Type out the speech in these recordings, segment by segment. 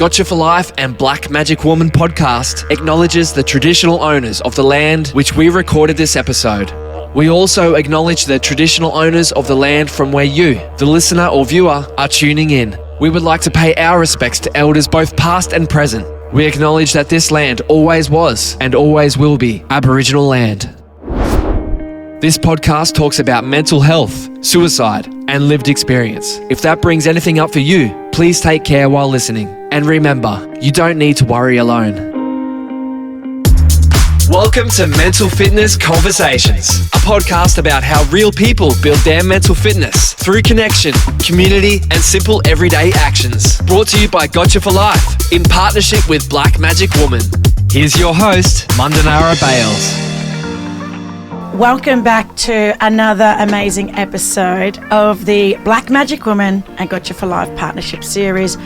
Gotcha for Life and Black Magic Woman podcast acknowledges the traditional owners of the land which we recorded this episode. We also acknowledge the traditional owners of the land from where you, the listener or viewer, are tuning in. We would like to pay our respects to elders both past and present. We acknowledge that this land always was and always will be Aboriginal land. This podcast talks about mental health, suicide, and lived experience. If that brings anything up for you, please take care while listening. And remember, you don't need to worry alone. Welcome to Mental Fitness Conversations, a podcast about how real people build their mental fitness through connection, community, and simple everyday actions. Brought to you by Gotcha for Life in partnership with Black Magic Woman. Here's your host, Mundanara Bayles. Welcome back to another amazing episode of the Black Magic Woman and Gotcha for Life partnership series.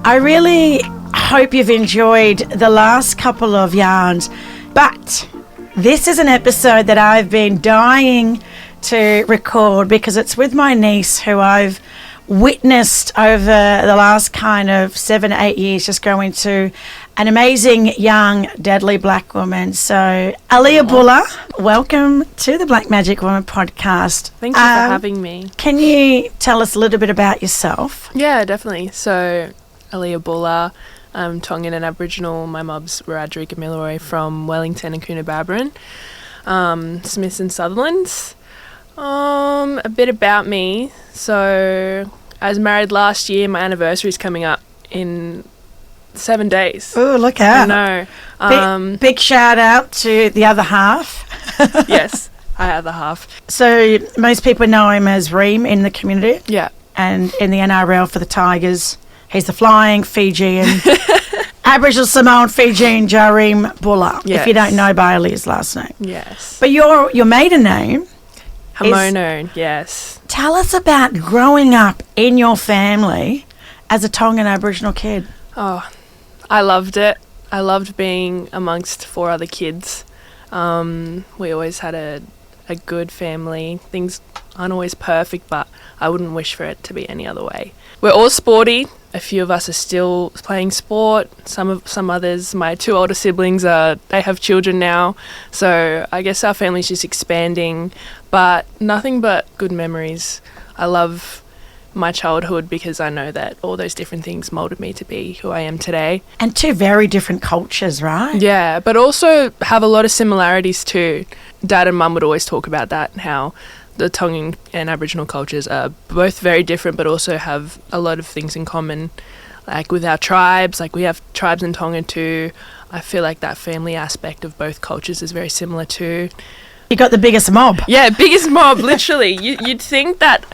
I really hope you've enjoyed the last couple of yarns, but this is an episode that I've been dying to record because it's with my niece who I've witnessed over the last kind of 7 to 8 years just grow into an amazing young deadly black woman. So Aaliyah Bula, welcome to the Black Magic Woman podcast. Thank you for having me. Can you tell us a little bit about yourself? Yeah, definitely. So Aaliyah Bula, I'm Tongan and Aboriginal. My mum's Wiradjuri and Kamilaroi from Wellington and Coonabarabran, Smiths and Sutherlands. A bit about me. So I was married last year. My anniversary is coming up in 7 days. Oh, look out. I know. Big shout out to the other half. Yes, I have the half. So most people know him as Reem in the community. Yeah. And in the NRL for the Tigers. He's the flying Fijian, Aboriginal Samoan Fijian Aaliyah Bula, yes. If you don't know by Aaliyah's last name. Yes. But your maiden name Hamono, yes. Tell us about growing up in your family as a Tongan Aboriginal kid. Oh, I loved it. I loved being amongst 4 other kids. We always had a good family. Things aren't always perfect, but I wouldn't wish for it to be any other way. We're all sporty. A few of us are still playing sport. Some others, my 2 older siblings, they have children now. So I guess our family's just expanding, but nothing but good memories. I love my childhood because I know that all those different things molded me to be who I am today. And 2 very different cultures, right? Yeah, but also have a lot of similarities too. Dad and Mum would always talk about that, how the Tongan and Aboriginal cultures are both very different but also have a lot of things in common. Like with our tribes, like we have tribes in Tonga too. I feel like that family aspect of both cultures is very similar too. You got the biggest mob. Yeah, biggest mob, literally. You'd think that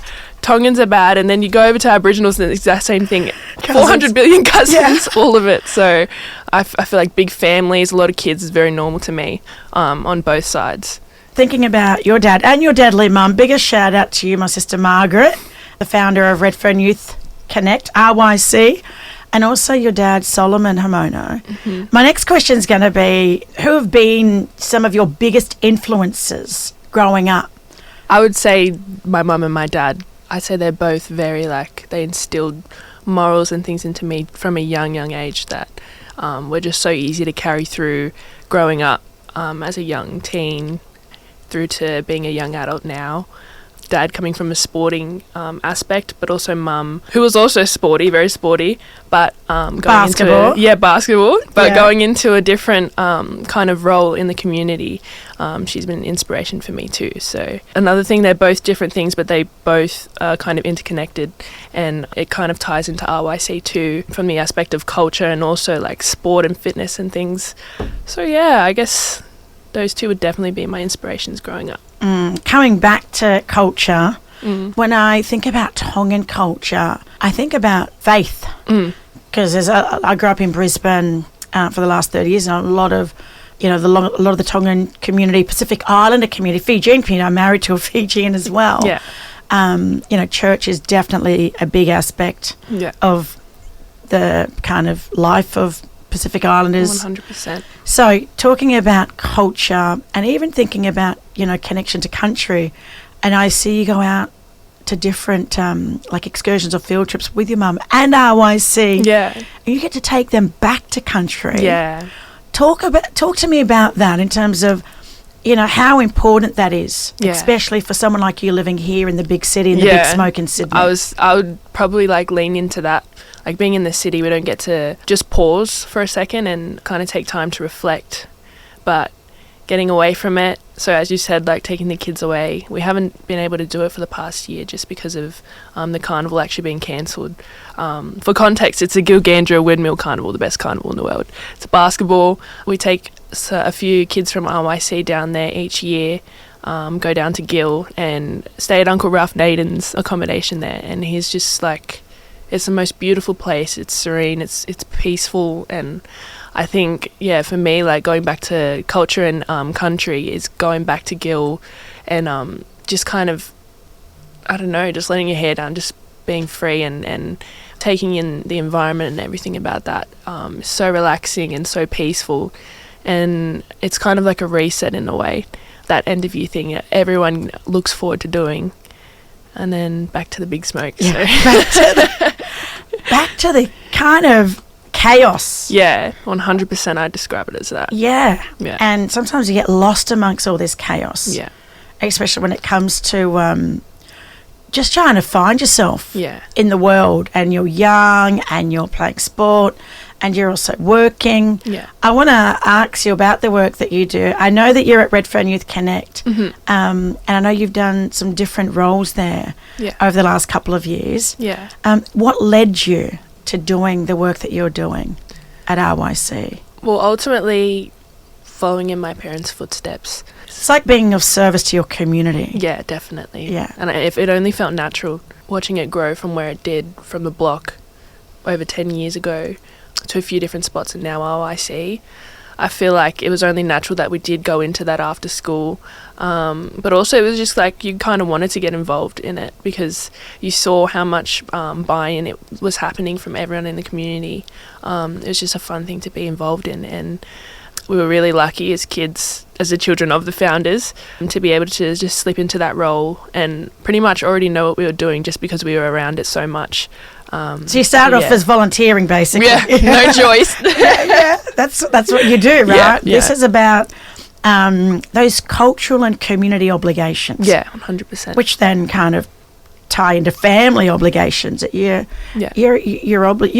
Tongans are bad and then you go over to Aboriginals and the exact same thing. 400 billion cousins, yeah. All of it. So I feel like big families, a lot of kids is very normal to me on both sides. Thinking about your dad and your deadly mum, biggest shout out to you, my sister Margaret, the founder of Redfern Youth Connect, RYC, and also your dad, Solomon Hamono. Mm-hmm. My next question is going to be, who have been some of your biggest influences growing up? I would say my mum and my dad. I'd say they're both very, they instilled morals and things into me from a young age that were just so easy to carry through growing up as a young teen through to being a young adult now. Dad coming from a sporting aspect, but also Mum, who was also sporty, very sporty, but going basketball. Going into a different kind of role in the community. She's been an inspiration for me too. So another thing, they're both different things, but they both are kind of interconnected, and it kind of ties into RYC too, from the aspect of culture and also like sport and fitness and things. So yeah, I guess those 2 would definitely be my inspirations growing up. Coming back to culture, when I think about Tongan culture, I think about faith. Because I grew up in Brisbane for the last 30 years, and a lot of the Tongan community, Pacific Islander community, Fijian community. I'm married to a Fijian as well. Yeah. Church is definitely a big aspect of the kind of life of Pacific Islanders. 100%. So talking about culture and even thinking about, connection to country, and I see you go out to different like excursions or field trips with your mum and RYC. Yeah. And you get to take them back to country. Yeah. Talk to me about that in terms of, you know, how important that is, especially for someone like you living here in the big city, in the big smoke in Sydney. I would probably like lean into that. Like being in the city, we don't get to just pause for a second and kind of take time to reflect. But getting away from it, so as you said, like taking the kids away, we haven't been able to do it for the past year just because of the carnival actually being cancelled. For context, it's a Gilgandra Windmill Carnival, the best carnival in the world. It's basketball. We take a few kids from RYC down there each year, go down to Gale and stay at Uncle Ralph Naden's accommodation there. And he's just like, it's the most beautiful place. It's serene, it's peaceful, and I think, for me, like going back to culture and country is going back to Gale and just kind of, I don't know, just letting your hair down, just being free and taking in the environment and everything about that. It's so relaxing and so peaceful, and it's kind of like a reset in a way, that end of year thing that everyone looks forward to doing. And then back to the big smoke. Yeah, So. back to the kind of chaos. Yeah, 100% I'd describe it as that. Yeah. Yeah. And sometimes you get lost amongst all this chaos. Yeah. Especially when it comes to just trying to find yourself in the world, and you're young and you're playing sport and you're also working. Yeah. I want to ask you about the work that you do. I know that you're at Redfern Youth Connect, and I know you've done some different roles there over the last couple of years. Yeah. What led you to doing the work that you're doing at RYC? Well, ultimately, following in my parents' footsteps. It's like being of service to your community. Yeah, definitely. Yeah. And if it only felt natural, watching it grow from where it did from the block over 10 years ago to a few different spots and now RYC, I feel like it was only natural that we did go into that after school. But also it was just like you kind of wanted to get involved in it because you saw how much buy-in it was happening from everyone in the community. It was just a fun thing to be involved in, and we were really lucky as kids, as the children of the founders, to be able to just slip into that role and pretty much already know what we were doing just because we were around it so much. So you started off as volunteering, basically. Yeah, no choice. That's what you do, right? Yeah. This is about those cultural and community obligations. Yeah, 100%. Which then kind of tie into family obligations. That you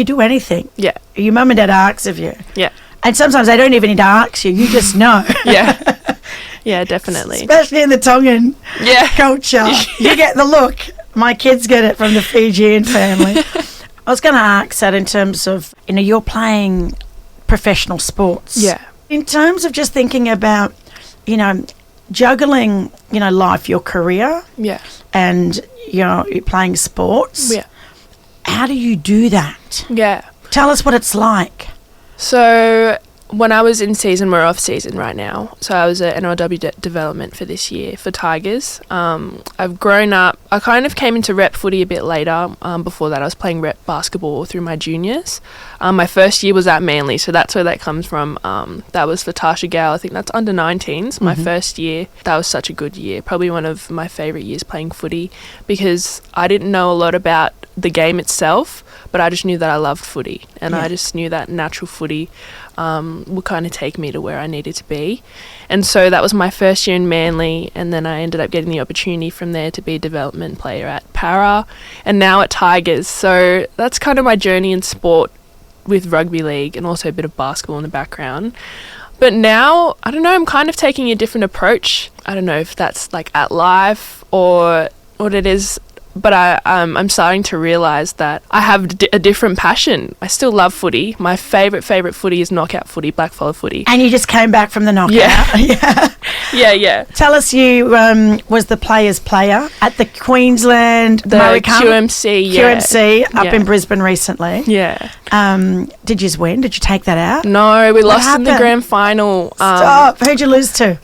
do anything. Yeah. Your mum and dad asks of you. Yeah. And sometimes they don't even need to ask you. You just know. Yeah. Yeah, definitely. Especially in the Tongan culture. You get the look. My kids get it from the Fijian family. I was going to ask that in terms of, you're playing professional sports. Yeah. In terms of just thinking about, juggling, life, your career. Yeah. And, you're playing sports. Yeah. How do you do that? Yeah. Tell us what it's like. So when I was in season, we're off season right now. So I was at NRLW development for this year for Tigers. I've grown up. I kind of came into rep footy a bit later. Before that, I was playing rep basketball through my juniors. My first year was at Manly, so that's where that comes from. That was for Tarsha, Gale. I think that's under 19s. My first year, that was such a good year. Probably one of my favourite years playing footy because I didn't know a lot about the game itself, but I just knew that I loved footy, and I just knew that natural footy would kind of take me to where I needed to be. And so that was my first year in Manly, and then I ended up getting the opportunity from there to be a development player at Para and now at Tigers. So that's kind of my journey in sport with rugby league and also a bit of basketball in the background. But now, I don't know, I'm kind of taking a different approach. I don't know if that's like at life or what it is, but I'm starting to realise that I have a different passion. I still love footy. My favourite footy is knockout footy, blackfellow footy. And you just came back from the knockout. Yeah. Tell us, you was the players' player at the Queensland QMC up in Brisbane recently. Yeah. Did you win? Did you take that out? No, we lost in the grand final. Stop. Who'd you lose to?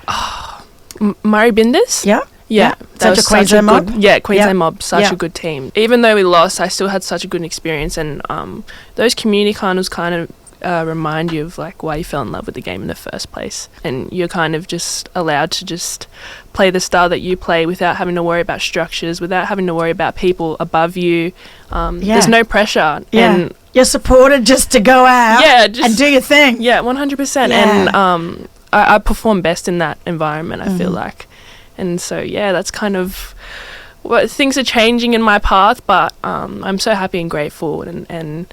Murray Binders. Yeah. Yeah, such a Queensland mob. Yeah, Queensland mob, such a good team. Even though we lost, I still had such a good experience, and those community carnivals kind of remind you of like why you fell in love with the game in the first place, and you're kind of just allowed to just play the style that you play without having to worry about structures, without having to worry about people above you. There's no pressure. And you're supported just to go out and do your thing. 100%. And I perform best in that environment, I feel like. And so that's kind of what things are changing in my path, but I'm so happy and grateful, and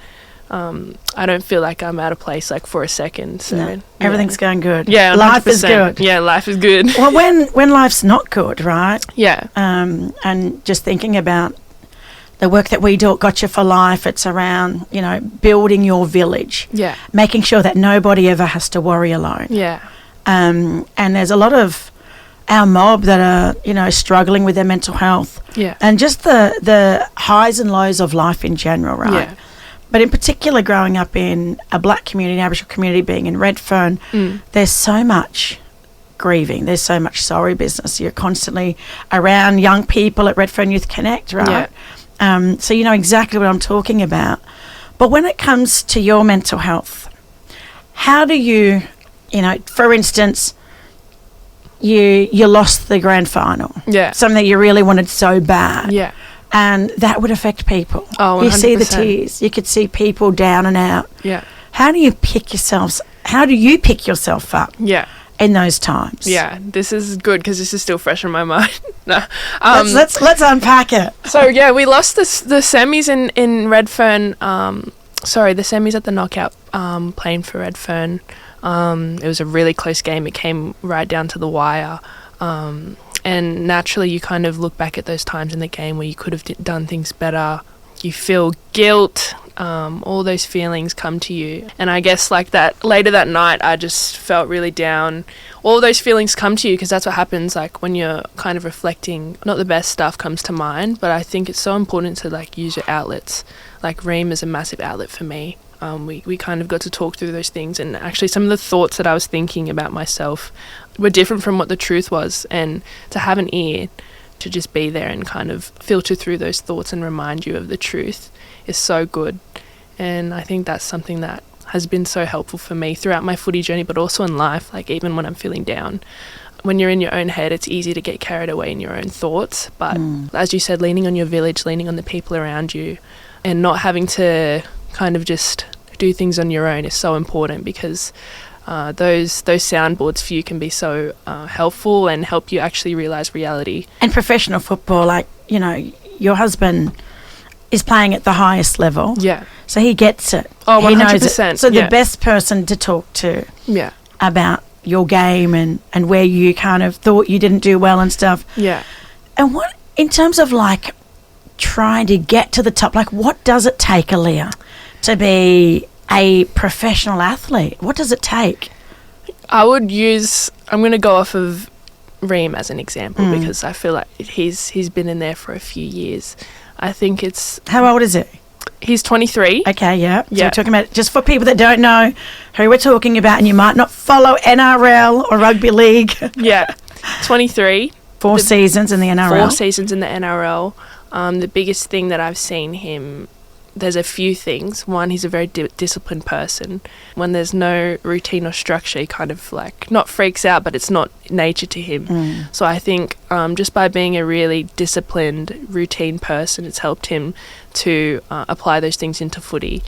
I don't feel like I'm out of place like for a second. So everything's going good. Yeah, 100%. Life is good. Yeah, life is good. Well, when life's not good, right? Yeah. And just thinking about the work that we do at Gotcha for Life, it's around, building your village. Yeah. Making sure that nobody ever has to worry alone. Yeah. And there's a lot of our mob that are, struggling with their mental health. Yeah. And just the highs and lows of life in general, right? Yeah. But in particular, growing up in a black community, an Aboriginal community, being in Redfern, there's so much grieving. There's so much sorry business. You're constantly around young people at Redfern Youth Connect, right? Yeah. So you know exactly what I'm talking about. But when it comes to your mental health, how do you, for instance, you lost the grand final. Yeah. Something that you really wanted so bad. Yeah. And that would affect people. Oh, 100%. You see the tears. You could see people down and out. Yeah. How do you pick yourself up? Yeah. In those times? Yeah, this is good because this is still fresh in my mind. No. Let's unpack it. So we lost the semis in Redfern. The semis at the knockout playing for Redfern. It was a really close game. It came right down to the wire. And naturally you kind of look back at those times in the game where you could have done things better. You feel guilt. All those feelings come to you. And I guess like that later that night, I just felt really down. All those feelings come to you because that's what happens like when you're kind of reflecting. Not the best stuff comes to mind, but I think it's so important to like use your outlets. Like Reem is a massive outlet for me. We kind of got to talk through those things, and actually some of the thoughts that I was thinking about myself were different from what the truth was, and to have an ear to just be there and kind of filter through those thoughts and remind you of the truth is so good. And I think that's something that has been so helpful for me throughout my footy journey, but also in life, like even when I'm feeling down. When you're in your own head, it's easy to get carried away in your own thoughts, but as you said, leaning on your village, leaning on the people around you, and not having to kind of just do things on your own is so important, because those soundboards for you can be so helpful and help you actually realise reality. And professional football, like, your husband is playing at the highest level. Yeah. So he gets it. Oh, 100%. He knows it. So the best person to talk to about your game and where you kind of thought you didn't do well and stuff. Yeah. And what, in terms of like trying to get to the top, like what does it take, Aaliyah, to be a professional athlete? What does it take? I'm going to go off of Reem as an example because I feel like he's been in there for a few years. I think it's... How old is he? He's 23. Okay, yeah. So we're talking about, just for people that don't know who we're talking about, and you might not follow NRL or rugby league. Yeah, 23. 4 seasons in the NRL. 4 seasons in the NRL. The biggest thing that I've seen him... There's a few things. One, he's a very disciplined person. When there's no routine or structure, he kind of like, not freaks out, but it's not nature to him. So I think just by being a really disciplined, routine person, it's helped him to apply those things into footy.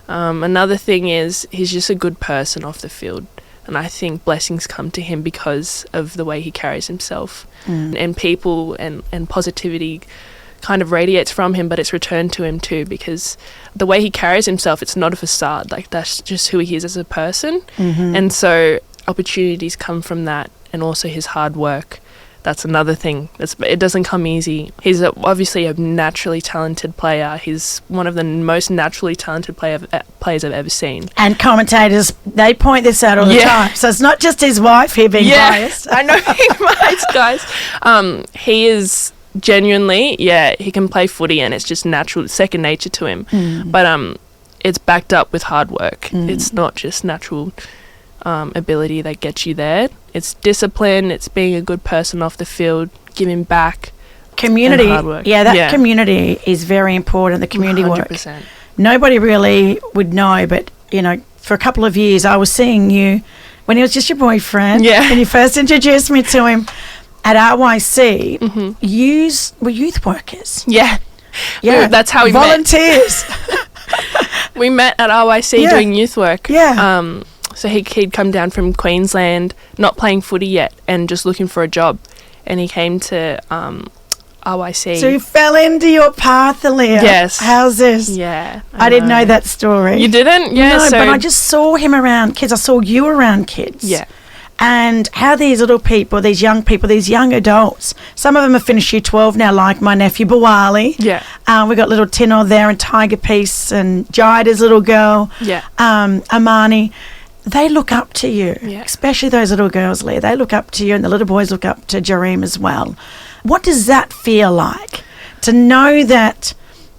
Another thing is he's just a good person off the field. And I think blessings come to him because of the way he carries himself. And people and positivity kind of radiates from him, but it's returned to him too, because the way he carries himself, it's not a facade. Like, that's just who he is as a person. And so opportunities come from that, and also his hard work. That's another thing. It doesn't come easy. He's obviously a naturally talented player. He's one of the most naturally talented players I've ever seen. And commentators, they point this out all the time. So it's not just his wife here being biased. I know being biased, guys. He is... Genuinely, he can play footy and it's just natural, second nature to him. But it's backed up with hard work. It's not just natural ability that gets you there. It's discipline, it's being a good person off the field, giving back. Community, and hard work. Community is very important, the community 100%. work. Nobody really would know, but, for a couple of years, I was seeing you when he was just your boyfriend. Yeah. When you first introduced me to him at RYC, you were youth workers. Yeah. Yeah. That's how we met. Volunteers. We met at RYC doing youth work. Yeah. So he'd come down from Queensland, not playing footy yet, and just looking for a job. And he came to RYC. So you fell into your path, Aaliyah. Yes. How's this? Yeah. I didn't know that story. You didn't? Yeah. No, but I just saw him around kids. I saw you around kids. Yeah. And how these little people, these young people, these young adults, some of them have finished year 12 now, like my nephew Bawali. Yeah. We got little Tino there and Tiger Piece and Jida's little girl. Yeah. Amani. They look up to you, Yeah. especially those little girls, Leah. They look up to you, and the little boys look up to Jareem as well. What does that feel like, to know that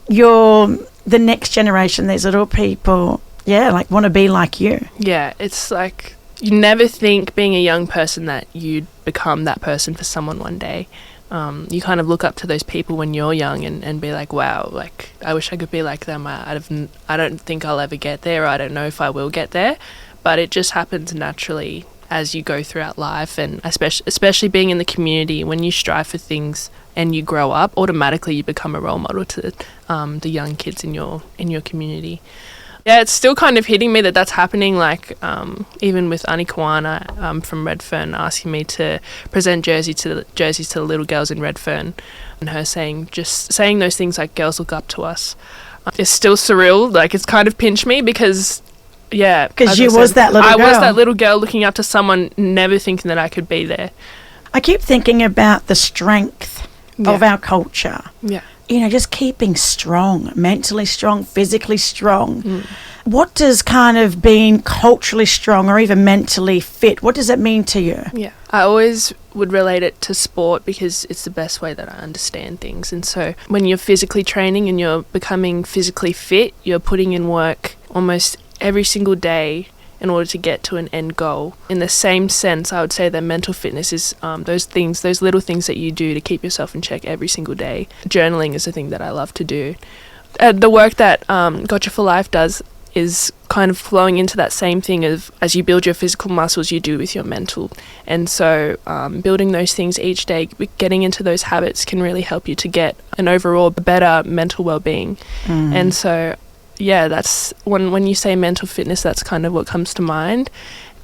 you're the next generation, these little people, like want to be like you? Yeah, it's like you never think being a young person that you'd become that person for someone one day. You kind of look up to those people when you're young and be like, wow, like I wish I could be like them. I don't think I'll ever get there. Or I don't know if I will get there. But it just happens naturally as you go throughout life, and especially being in the community, when you strive for things and you grow up, automatically you become a role model to the young kids in your community. Yeah, it's still kind of hitting me that that's happening, like even with Ani Kawana from Redfern asking me to present jerseys to the little girls in Redfern, and her saying those things like girls look up to us. It's still surreal, like it's kind of pinched me because... Yeah. Because you was that little girl. I was that little girl looking up to someone, never thinking that I could be there. I keep thinking about the strength of our culture. Yeah. You know, just keeping strong, mentally strong, physically strong. What does kind of being culturally strong or even mentally fit, what does it mean to you? Yeah. I always would relate it to sport because it's the best way that I understand things. And so when you're physically training and you're becoming physically fit, you're putting in work almost every single day in order to get to an end goal. In the same sense, I would say that mental fitness is those little things that you do to keep yourself in check every single day. Journaling is a thing that I love to do. The work that Gotcha for Life does is kind of flowing into that same thing of as you build your physical muscles, you do with your mental. And so building those things each day, getting into those habits can really help you to get an overall better mental well-being. And so yeah, that's when you say mental fitness, that's kind of what comes to mind.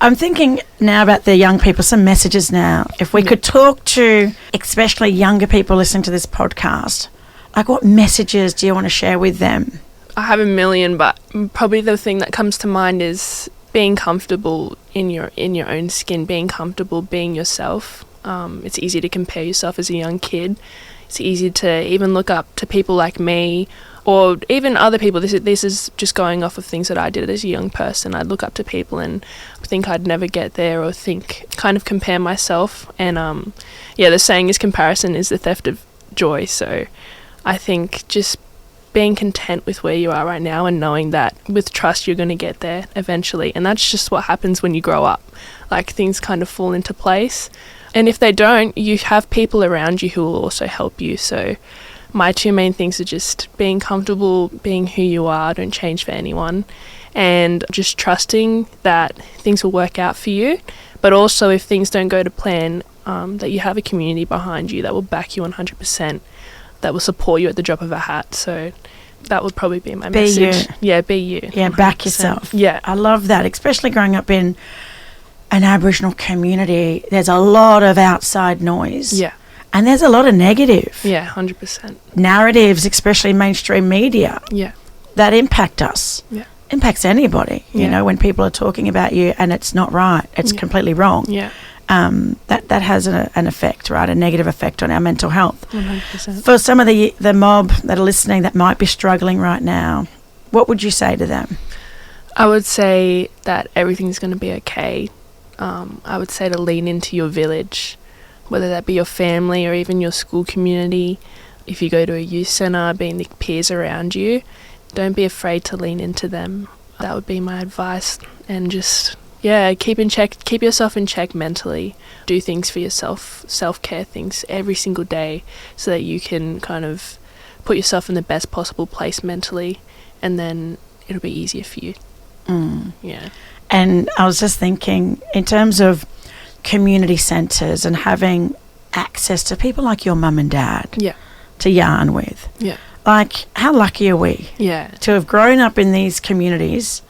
I'm thinking now about the young people, some messages now. If we could talk to especially younger people listening to this podcast, like what messages do you want to share with them? I have a million, but probably the thing that comes to mind is being comfortable in your own skin, being comfortable being yourself. It's easy to compare yourself as a young kid. It's easy to even look up to people like me or even other people. This is just going off of things that I did as a young person. I'd look up to people and think I'd never get there or kind of compare myself. And the saying is comparison is the theft of joy. So I think just being content with where you are right now and knowing that with trust you're going to get there eventually. And that's just what happens when you grow up. Like things kind of fall into place. And if they don't, you have people around you who will also help you. So my two main things are just being comfortable being who you are, don't change for anyone, and just trusting that things will work out for you. But also if things don't go to plan, that you have a community behind you that will back you 100%, that will support you at the drop of a hat. So that would probably be my message. You. Yeah, be you. Yeah, 100%. Back yourself. Yeah. I love that, especially growing up in an Aboriginal community. There's a lot of outside noise. Yeah. And there's a lot of negative. Yeah, 100%. Narratives, especially mainstream media. Yeah. That impact us. Yeah. Impacts anybody, you know, when people are talking about you and it's not right. It's completely wrong. Yeah. That has an effect, right? A negative effect on our mental health. 100%. For some of the mob that are listening that might be struggling right now, what would you say to them? I would say that everything's going to be okay. I would say to lean into your village, whether that be your family or even your school community. If you go to a youth centre, being the peers around you, don't be afraid to lean into them. That would be my advice. And just, keep yourself in check mentally. Do things for yourself, self-care things every single day so that you can kind of put yourself in the best possible place mentally, and then it'll be easier for you. Yeah. And I was just thinking, in terms of community centres and having access to people like your mum and dad Yeah. to yarn with, Yeah. like, how lucky are we Yeah. to have grown up in these communities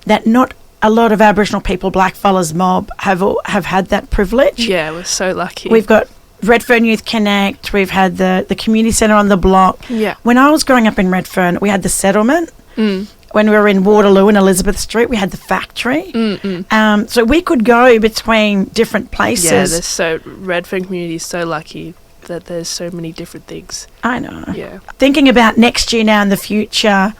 that not a lot of Aboriginal people, blackfellas mob, have had that privilege. Yeah, we're so lucky. We've got Redfern Youth Connect. We've had the community centre on the block. Yeah. When I was growing up in Redfern, we had the settlement. When we were in Waterloo and Elizabeth Street, we had the factory. So we could go between different places. Yeah, Redfern community is so lucky that there's so many different things. I know. Yeah. Thinking about next year now in the future,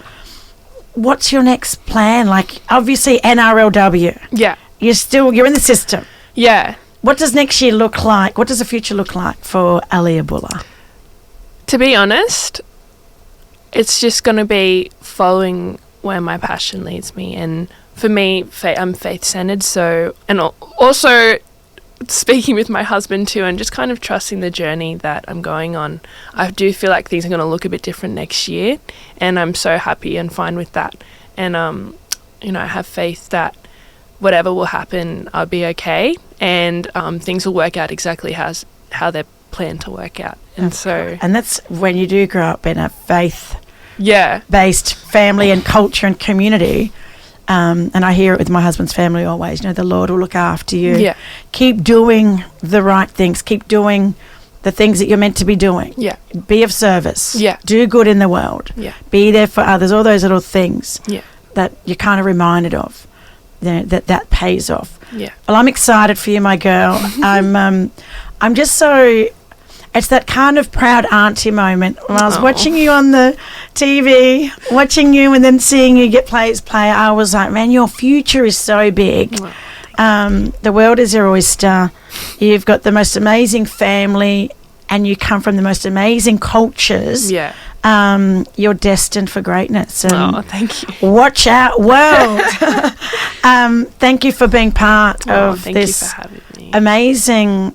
what's your next plan? Like, obviously NRLW. Yeah. You're in the system. Yeah. What does next year look like? What does the future look like for Aaliyah Bula? To be honest, it's just going to be following where my passion leads me. And for me, I'm faith-centered. So, and also speaking with my husband too, and just kind of trusting the journey that I'm going on. I do feel like things are going to look a bit different next year, and I'm so happy and fine with that. And, I have faith that whatever will happen, I'll be okay, and things will work out exactly how they're planned to work out. And and that's when you do grow up in a faith yeah, based family and culture and community. And I hear it with my husband's family always, the Lord will look after you. Yeah. Keep doing the right things. Keep doing the things that you're meant to be doing. Yeah. Be of service. Yeah. Do good in the world. Yeah. Be there for others. All those little things Yeah. that you're kind of reminded of, that pays off. Yeah. Well, I'm excited for you, my girl. I'm just so... It's that kind of proud auntie moment when I was watching you on the TV, watching you and then seeing you get play. I was like, man, your future is so big. The world is your oyster. You've got the most amazing family and you come from the most amazing cultures. Yeah. You're destined for greatness. And thank you. watch out, world. Thank you for being part of this you for having me. amazing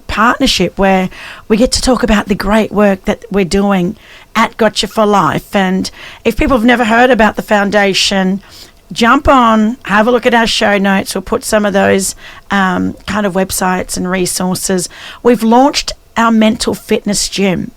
partnership where we get to talk about the great work that we're doing at Gotcha for Life. And if people have never heard about the foundation, jump on, have a look at our show notes. We'll put some of those kind of websites and resources. We've launched our mental fitness gym.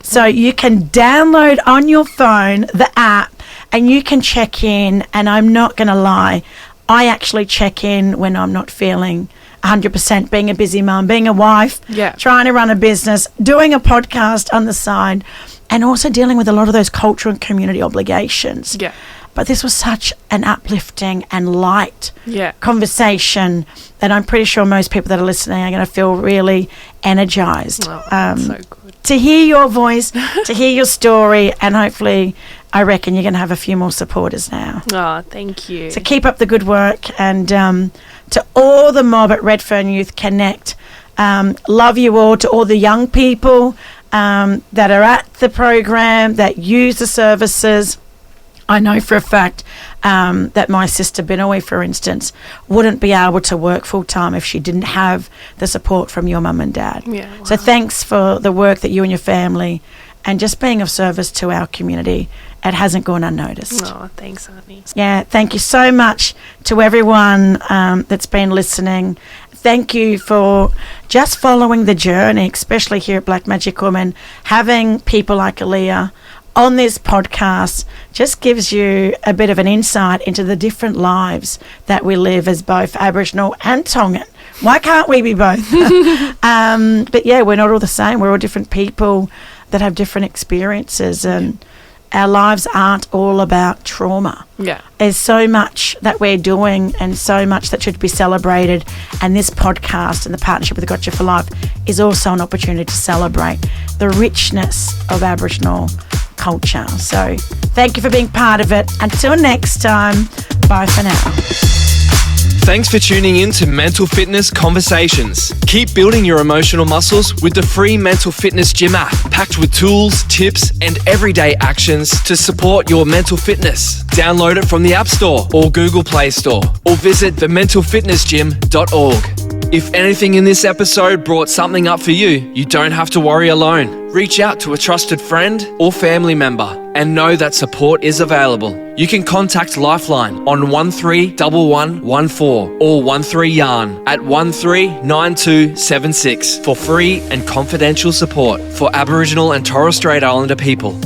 So you can download on your phone the app and you can check in. And I'm not going to lie, I actually check in when I'm not feeling 100%, being a busy mum, being a wife, trying to run a business, doing a podcast on the side, and also dealing with a lot of those cultural and community obligations. Yeah. But this was such an uplifting and light conversation that I'm pretty sure most people that are listening are going to feel really energized. So good. To hear your voice, to hear your story, and hopefully I reckon you're going to have a few more supporters now. Oh, thank you. So keep up the good work, and to all the mob at Redfern Youth Connect, love you all. To all the young people that are at the program, that use the services, I know for a fact that my sister Binoy, for instance, wouldn't be able to work full-time if she didn't have the support from your mum and dad. Yeah, wow. So thanks for the work that you and your family and just being of service to our community. It hasn't gone unnoticed. Oh, thanks, Annie. Yeah, thank you so much to everyone that's been listening. Thank you for just following the journey, especially here at Black Magic Woman. Having people like Aaliyah on this podcast just gives you a bit of an insight into the different lives that we live as both Aboriginal and Tongan. Why can't we be both? But yeah, we're not all the same. We're all different people that have different experiences, and our lives aren't all about trauma. Yeah. There's so much that we're doing and so much that should be celebrated, and this podcast and the partnership with Gotcha for Life is also an opportunity to celebrate the richness of Aboriginal culture. So thank you for being part of it. Until next time, bye for now. Thanks for tuning in to Mental Fitness Conversations. Keep building your emotional muscles with the free Mental Fitness Gym app, packed with tools, tips, and everyday actions to support your mental fitness. Download it from the App Store or Google Play Store, or visit thementalfitnessgym.org. If anything in this episode brought something up for you, you don't have to worry alone. Reach out to a trusted friend or family member and know that support is available. You can contact Lifeline on 131114 or 13YARN at 139276 for free and confidential support for Aboriginal and Torres Strait Islander people.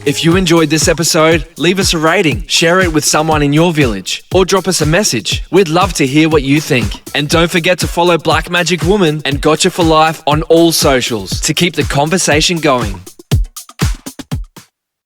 If you enjoyed this episode, leave us a rating, share it with someone in your village, or drop us a message. We'd love to hear what you think. And don't forget to follow Black Magic Woman and Gotcha for Life on all socials to keep the conversation going.